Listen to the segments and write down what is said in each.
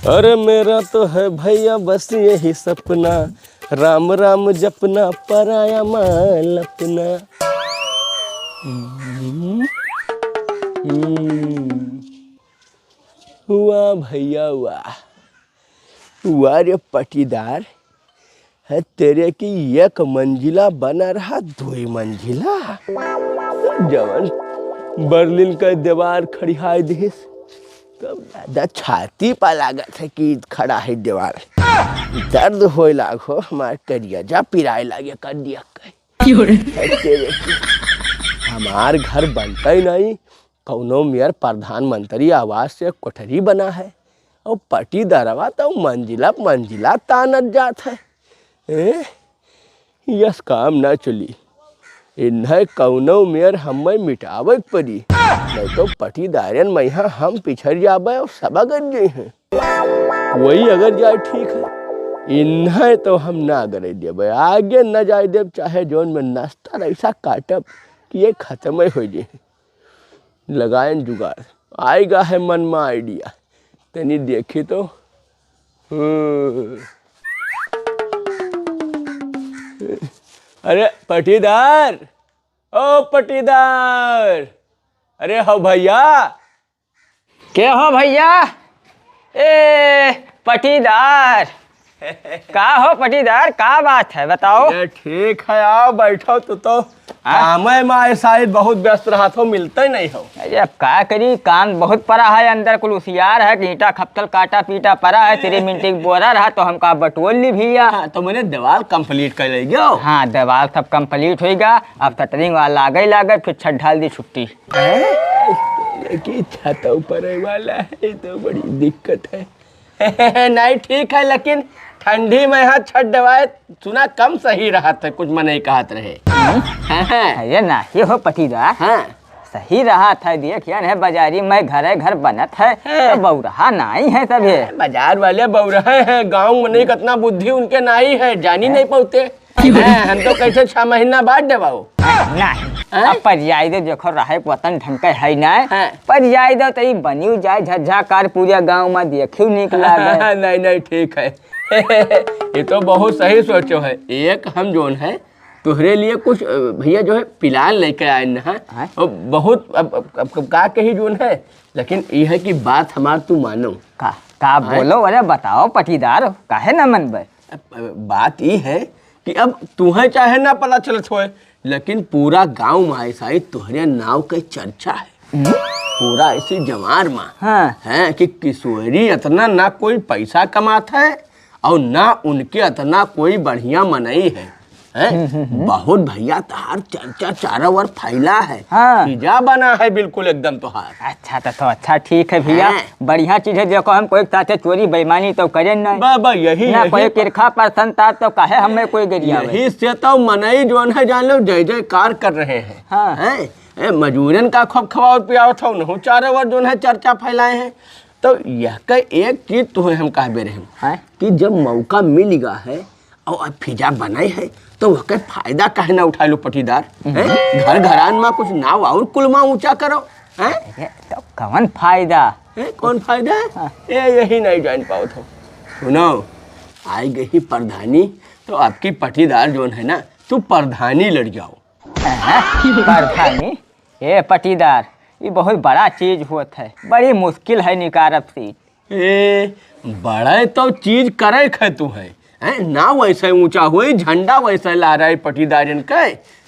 अरे मेरा तो है भैया बस यही सपना, राम राम जपना पराया माल अपना। वाह भैया वाह, वाह रे पटीदार है तेरे की एक मंजिला बना रहा 2 मंजिला। जवन बर्लिन का दीवार खड़ी है देश तब दादा छाती पर लागत है कि खड़ा है दीवार। दर्द हो लागो हमार करिया जा पिराए लागे कर दिया हमार घर बनता ही नहीं, कौनो मेयर प्रधानमंत्री आवास से कोठरी बना है और पटीदारवा तो मंजिला मंजिला तानत जात है। यस काम ना चली, इन्हें कौनो मेयर हमें मिटावे पड़ी, नहीं तो पटीदारन मैया हम पिछड़ जाबे और सब अगर गए हैं। वही अगर जाए ठीक है, इन्हें तो हम ना करे देवे, आगे न जाए देव, चाहे जोन में नाश्ता ऐसा काटब कि ये खत्म हो जाए। लगाएं जुगाड़, आएगा है मन में आइडिया, तनी देखी तो। अरे पटीदार, ओ पटीदार, अरे हो भैया। क्या हो भैया? ए पटीदार, का हो पटीदार, का बात है बताओ। ठीक है, आओ बैठो। तो मैं शायद बहुत व्यस्त रहा था, मिलता ही नहीं हो। अरे अब क्या करी, काम बहुत पड़ा है, अंदर कुल उसियार है, ईंटा खपतल काटा पीटा पड़ा है, 3 मिनट की बोरा रहा तो हमका बटोल ली भैया। तो मैंने दीवार कंप्लीट कर लेगी। हाँ दीवार सब कंप्लीट होगा, अब शटरिंग वाला लागे फिर छत ढाल दी छुट्टी। छत ऊपर वाला है तो बड़ी दिक्कत है। नहीं ठीक है, लेकिन ठंडी में यहाँ छत दवाए सुना कम सही रहा था, कुछ मन नहीं कहत रहे। ये ना ये हो पटीदार, हाँ सही रहा था। देख यार बाजारी में घर बनत है तो बौरहा नाई है सब। बाजार वाले बौरहे हैं, गाँव में नहीं कितना बुद्धि उनके नाई है, जानी नहीं पाते। हम तो कैसे 6 महीना बाद दबाओ नहीं पर जाए दो, देखो रहे वतन ढंग के है ना, पर जाए दो तो बनी जाए झज्झाकार पूरे गांव में देखियो निकला। नहीं नहीं ठीक है। ये तो बहुत सही सोचो है। एक हम जोन है तुहरे लिए कुछ भैया जो है पिलान लेके आए ना, और बहुत अब का कही जोन है, लेकिन ये है कि बात हमार तू मानो। का बोलो, अरे बताओ पटीदार, काहे ना मनबे। बात ये है कि अब तुम्हें चाहे ना पता चलत होए, लेकिन पूरा गांव में ऐसा ही तुहरे नाव के चर्चा है। पूरा ऐसी जमार में है कि किशोरी इतना ना कोई पैसा कमाता है और ना उनके इतना कोई बढ़िया मनई है। बहुत भैया तहार चर्चा चारों ओर फैला है। पिज्जा बना है बिल्कुल एकदम तुहार। अच्छा तो अच्छा ठीक है भैया, बढ़िया चीज है। देखो हम कोई साथे चोरी बेईमानी तो करें नहीं, बाबा यही ना कोई किरखा परसन था तो कहे हमें कोई गरिया। यही से तो मनई जो है जान लो जय जयकार कर रहे हैं। मजूरन का खूब खवाओ पियाओ था, उन्होंने चारों ओर जो है चर्चा फैलाए हैं। तो यह एक चीज तुम्हें हम कहबे रहे कि जब मौका मिलेगा है और पिज्जा बनाए है तो वह फायदा कहे ना उठा लो पटीदार। घर घरान में कुछ नाव और कुलमा ऊंचा करो। तो कौन फायदा है? कौन फायदा है? यही नहीं जान पाओ तो सुनो, आई गई प्रधानी तो आपकी पटीदार जो है ना, तू प्रधानी लड़ जाओ। प्रधानी? ये पटीदार ये बहुत बड़ा चीज होता है, बड़ी मुश्किल है निकारब सीट। बड़ा तो चीज करे खे तू है ना, वैसे ऊंचा हुई झंडा वैसे ला रहा है पटीदारन का।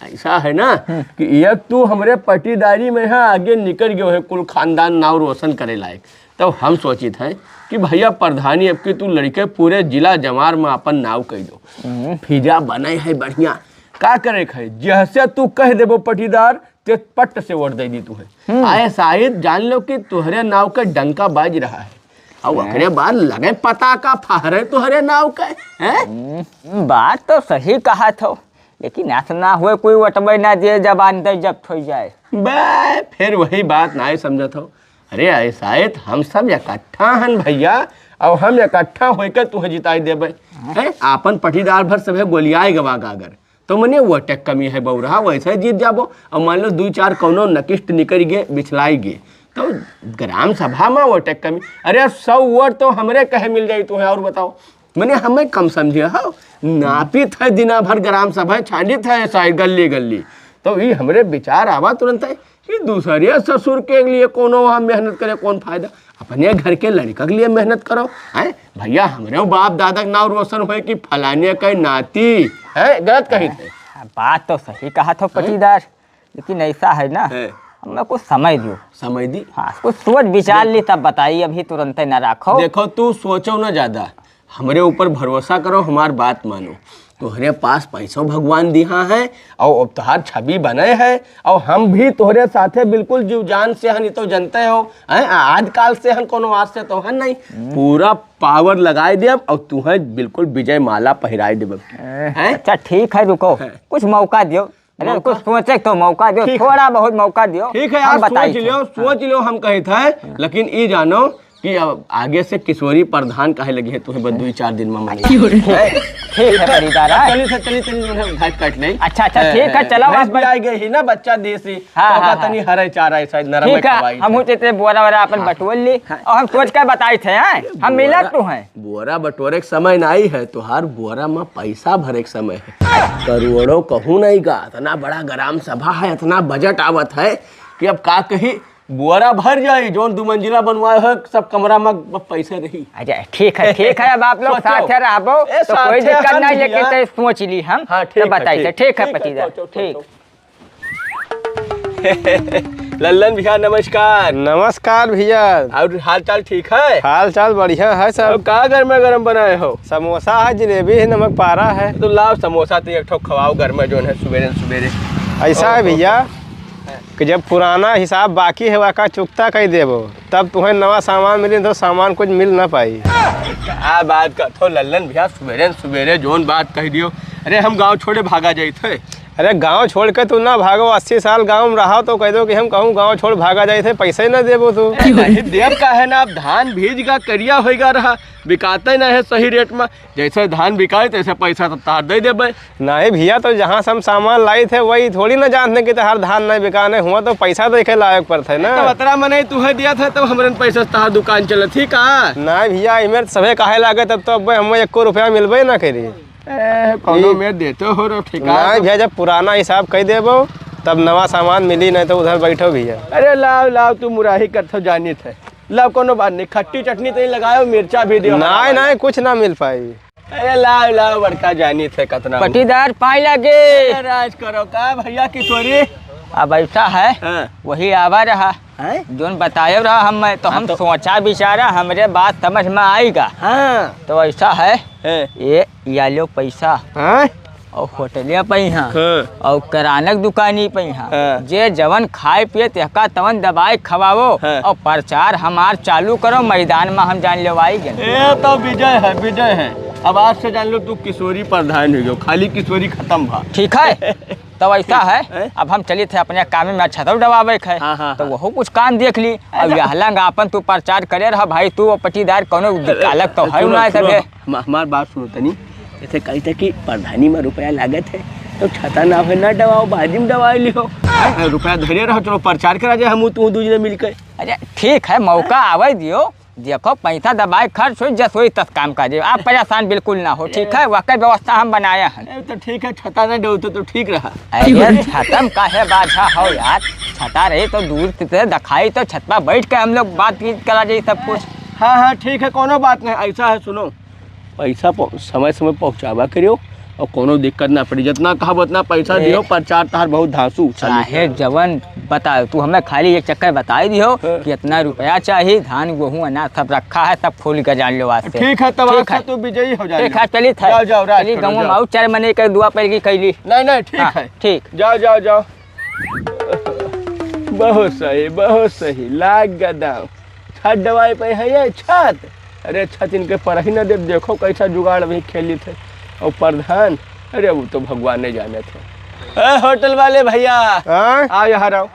ऐसा है ना कि एक तू हमारे पटीदारी में है आगे निकल गयो है, कुल खानदान नाव रोशन करे लायक। तो हम सोचित है कि भैया प्रधानी अब की तू लड़के पूरे जिला जमार में अपन नाव कह दो, पिज्जा बने है बढ़िया। का करे खे जैसे तू कह देबो पटीदार ते पट से वोट दे दी तू है। आए शायद जान लो कि तुहरे नाव का डंका बाज रहा है और अखरे बाद लगे पता का फहरे तुहरे नाव का है। बात तो सही कहा था, लेकिन ऐसा ना हुए कोई वटबे ना दे जबान दे जब हो जाए। बे फिर वही बात ना समझा था। अरे ऐसा है हम सब इकट्ठा हन भैया, और हम इकट्ठा होकर तुम्हें जिताई देवे। आपन पटीदार भर सब गोलियाए गवागा अगर तो मने वो टेक कमी है बौरहा वैसे जीत जाबो। और मान लो 2-4 कौनो नकिस्ट निकल गए बिछलाई गए तो ग्राम सभा में वोटे कमी, अरे 100 वोट तो हमरे कहे मिल जाई तुम्हें। और बताओ मैंने हमें कम समझे हो, नापित है दिना भर ग्राम सभा छांडित है शायद गली गली। तो ये हमरे विचार आवा तुरंत है कि दूसरे ससुर के लिए कोनो वहाँ मेहनत करे कौन फायदा, अपने घर के लड़का के लिए मेहनत करो। है भैया हमरे बाप दादा के नाम रोशन हुए कि फलाने के नाती है, गलत कही थे। बात तो सही कहा था पटीदार, लेकिन ऐसा है ना, हमें कुछ समय दो। समय दी? हाँ, कुछ सोच विचार ली तब बताइए, अभी तुरंत न रखो। देखो तू सोचो ना ज्यादा, हमारे ऊपर भरोसा करो, हमार बात मानो। तोहरे पास पैसों भगवान दिया है और तोहार छवि बने है, और हम भी तोहरे साथे बिल्कुल जीव जान से हन, तो जनते हो आज काल से हन, कोनो आज से तो हन नहीं। पूरा पावर लगाए दे और तुम्हें बिल्कुल विजय माला पहराए दे। अच्छा ठीक है, रुको कुछ मौका दियो। अरे कुछ सोचे तो मौका दियो, थोड़ा बहुत मौका दियो। ठीक है यार, सोच लो हम कहे थे, लेकिन ये जानो कि अब आगे से किशोरी प्रधान कहे लगी है तुम्हें बस 2-4 दिन में मानी। ठीक है परिदार, चली घाट काट नहीं। अच्छा ठीक है, चलो बस भी आई गई ना बच्चा देसी। हाँ, तनी हरे चारा शायद नरम ठीक है, हम होते बोरा वोरा अपन बटोर ली और हम सोच कर बताए थे हम मिलत तो हैं। बोरा बटोरे के समय नहीं है, तुहार बोरा में पैसा भरे के समय है। करोड़ों कहूँ नहीं का, इतना बड़ा ग्राम सभा है, इतना बजट आवत है कि अब का कही बोरा भर जाए, जो 2 मंजिला बनवाए है सब कमरा में पैसे रही। अच्छा ठीक है, अब आप लोग साथ रहो तो कोई दिक्कत नहीं, लेकिन सोच ली हम। हाँ, तो बताइए। ठीक है पटीदार, ठीक। लल्लन भैया नमस्कार। नमस्कार भैया। और हाल चाल ठीक है? हाल चाल बढ़िया है सब। का गरम बनाए हो? समोसा है, जलेबी है, नमक पारा है। तो लाओ समोसा तो एक ठो खवाओ घर में, जो है सवेरे। ऐसा है भैया कि जब पुराना हिसाब बाकी है वह का चुकता कर देबो, तब तुम्हें नवा सामान मिले, तो सामान कुछ मिल ना पाई। क्या बात का थो लल्लन भैया, सवेरे जोन बात कह दियो। अरे हम गांव छोड़े भागा जाए थे। अरे गांव छोड़ के तू ना भागो, 80 साल गांव में रहा तो कह दो कि हम कहूँ गांव छोड़ भागा जाए थे, पैसे ना देबो तू। देव का है ना, अब धान भीज का करिया होगा रहा, बिकाते ना है सही रेट में, जैसे धान बिकाए तैसे पैसा तो तार दे देबे। नहीं भैया, तो जहाँ से हम सामान लाए थे वही थोड़ी ना जानते कि हर धान नहीं बिकाने हुआ, तो पैसा देखे लायक पर थे ना। तो बतरा मने तुम्हें दिया था तब हमारे पैसा तार दुकान चल थी का? नहीं भैया, इमें सभे काहे लागे, तब तो अब हमें 1 रुपया मिलबे ना करी। कौनो में देते हो नहीं भैया, जब पुराना हिसाब कह देबो तब नवा सामान मिली, नहीं तो उधर बैठो भैया। अरे लाओ तू मुराही करते जानी थे, लाओ कोनो बात नहीं, खट्टी चटनी तो लगाओ, मिर्चा भी दियो। नहीं कुछ ना मिल पाई। अरे लाओ बड़का जानी थे कतना। पटीदार पाई लगे राज करो का भैया किशोरी। अब ऐसा है, वही आवा रहा जोन बताए रहा हम, तो हम सोचा बिचारा हमरे बात समझ में आएगा। हाँ तो ऐसा है, ये लो पैसा और होटलिया पैसा और किरानक दुकानी पैसा, जे जवन खाए पिए तेका तवन दवाई खवाओ और प्रचार हमार चालू करो, मैदान में हम जान लेवाई गए। तो विजय है। अब आज से जान लो तू किशोरी प्रधान हो गयो, खाली किशोरी खत्म भा। ठीक है, तो ऐसा है, अब हम चली थे अपने काम में, अच्छा तो दबावे है। तो वो कुछ काम देख ली, अब यह अपन तू प्रचार करे रहा भाई, तू पटीदार कोनो अलग तो है ना। हमार बात सुनो तनी, जैसे कही थे कि प्रधानी में रुपया लागत है, तो छता ना है ना दबाओ, बाजी में दवा लियो, रुपया धरे रहो, चलो प्रचार करा जाए हम तू दूसरे मिलकर। अरे ठीक है, मौका आवे दियो, देखो पैसा दबाए खर्च हो जस वही तक काम काजे, आप परेशान बिल्कुल ना हो। ठीक है, वह व्यवस्था हम बनाया है। तो ठीक है, छता ना दो तो ठीक रहा। अरे छतम काहे बाधा हो यार, छता रही तो दूर से दिखाई, तो छत पर बैठ के हम लोग बातचीत करा जाए सब कुछ। हाँ ठीक है, कोनो बात नहीं। ऐसा है सुनो, पैसा समय पहुँचावा करियो और कोनो दिक्कत ना पड़ी, जितना कहा उतना पैसा दियो, प्रचार तार बहुत धांसू चाहे जवन बता, तू हमें खाली एक चक्कर बता दियो कि इतना रुपया चाहिए, धान गेहूँ अनाज सब रखा है, सब खोल कर जान लो वास्ते। ठीक है, तब तू विजयी हो जाए। ठीक है, चली चली गाँव में आऊ, 4 महीने के दुआ पड़ गई कैली। नहीं ठीक है, ठीक, जाओ। बहुत सही लाग गदाओ, छत दवाई पे है ये छत। अरे छत इनके पर ही न दे, देखो कैसा जुगाड़ भी खेली थे। और प्रधान, अरे वो तो भगवान नहीं जाने थे। होटल वाले भैया आओ यहाँ आओ,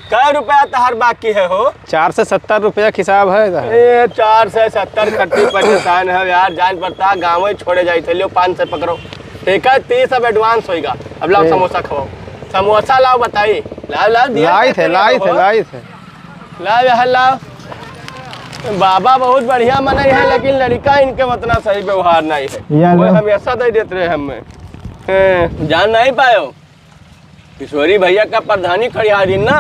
क्या रुपया तहार बाकी है हो? 4 से 70 रुपया हिसाब है। 4 से 70 खट्टी परेशान है यार, जान पड़ता गाँव छोड़े जाए थे, लियो 5 से पकड़ो। ठीक है, 30 अब एडवांस होगा। अब लाओ समोसा खवाओ, समोसा लाओ, बताइए। लाओ लाई थे। ला यहाँ लाओ। बाबा बहुत बढ़िया मने है, लेकिन लड़का इनके उतना सही व्यवहार नहीं है। वो हमेशा दे देते रहे हमें। जान नहीं पायो किशोरी भैया का प्रधानी खड़ियारी ना।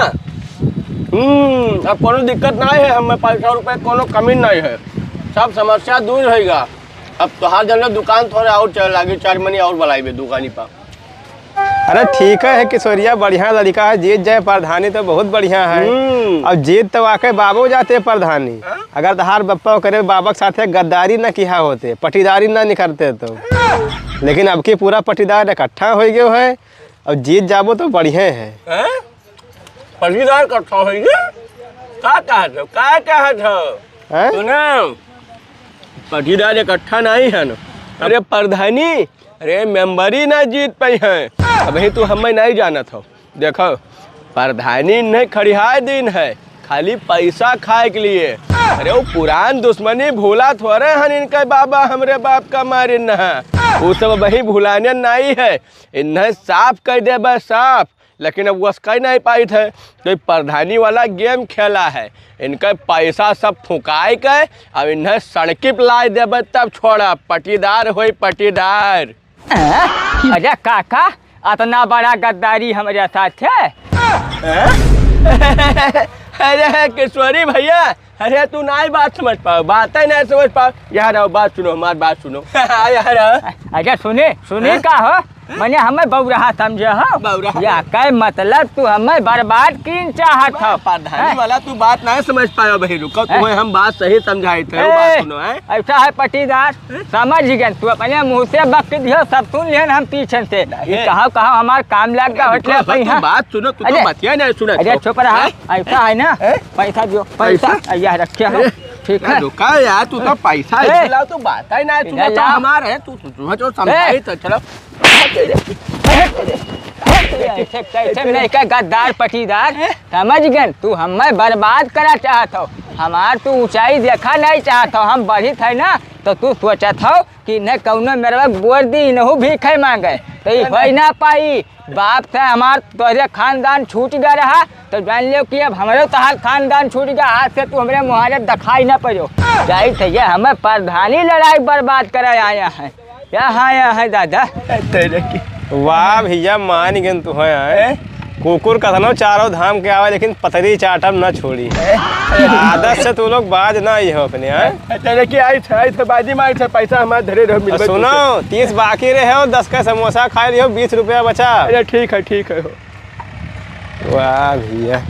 अब कोनो दिक्कत नहीं है, हमें 500 रुपये कोनो कमी नहीं है, सब समस्या दूर रहेगा। अब तोहार जन दुकान थोड़े और चल लगी, 4 मनी और बढ़ाई दुकानी पर। अरे ठीक है किशोरिया, बढ़िया लड़का है, जीत जाए प्रधानी तो बहुत बढ़िया है। अब जीत तो आके बाबू जाते प्रधानी। अगर तहार बप्पा करे बाबा के साथ गद्दारी न किया होते, पटीदारी न निकलते तो। लेकिन अब की पूरा पटीदार इकट्ठा हो गयो है, अब जीत जाबो तो बढ़िया है। पटीदार इकट्ठा हो गया क्या सुना? पटीदार इकट्ठा नहीं है ना। अरे प्रधानी, अरे मेंबरी ना जीत पाई है। अभी तो हमें नहीं जाना था। देखो प्रधानी नहीं खड़िहार दिन है, खाली पैसा खाए के लिए। अरे वो पुरान दुश्मनी भूला थोड़े हन इनके बाबा हमरे बाप का मारे न है, वो सब वही भुलाने नहीं है। इन्हें साफ कर दे बस साफ, लेकिन अब वस कह नहीं पाई थे तो प्रधानी वाला गेम खेला है। इनका पैसा सब फुकाए के अब इन्हें सड़की पर ला देवे तब छोड़ा, पटीदार हो पटीदार। अरे काका, इतना बड़ा गद्दारी हमारे साथ है। अरे किशोरी भैया, अरे तू नहीं बात समझ पाओ, बात ही नहीं समझ पाओ। यार बात सुनो, हमारी बात सुनो। यार अरे सुने का हो, मैंने हमें बौराहा समझे हो या कई मतलब तू हमें बर्बाद की चाहत हो। प्रधानी वाला तू बात नहीं समझ पायो भाई, रुको तुम्हें हम बात सही समझाए थे। बात सुनो है, ऐसा है पटीदार, समझ गए तू अपने मुँह से बक दियो, सब सुन लिया हम पीछे से। कहा हमारा काम लग गया होटल। बात सुनो, तू तो बतिया नहीं सुना। अरे चुप रहा, ऐसा है ना, पैसा दियो, पैसा यह रखे हो, ठीक है। रुका यार, तू तो पैसा दिलाओ, तू बात ही नहीं सुना। तो हमारे है, तू जो समझाई तो चलो। कैसे नहीं का गद्दार पटीदार, समझ गए तू हमें बर्बाद करा चाहत हो। हमार तू ऊंचाई देखा नहीं चाहत हो, हम बढ़ी थे ना तो तू सोचत हो कि न कौनो मेरे बोर दी नहू भीखे मांगे, तो ये हो ना पाई। बाप से हमार तोरे खानदान छूट गया रहा तो जान लियो कि अब हमारे तहार खानदान छूट गया। आज से तू हमारे मुहारे दिखाई न पड़ो। जाई थे ये हमें प्रधानी लड़ाई बर्बाद करा आया है। यहाँ आया है दादा। वाह भैया, मान गए तू है। कुकुर कथनो चारों धाम के आवे, लेकिन पतरी चाटम न छोड़ी। आदत से तू लोग बाज ना ही हो अपने। आई थे बाजी में आई थे, पैसा हमारे धरे रहो। सुनो 30 बाकी रहे हो, 10 का समोसा खा लियो, 20 रुपया बचा। अरे ठीक है। वाह भैया।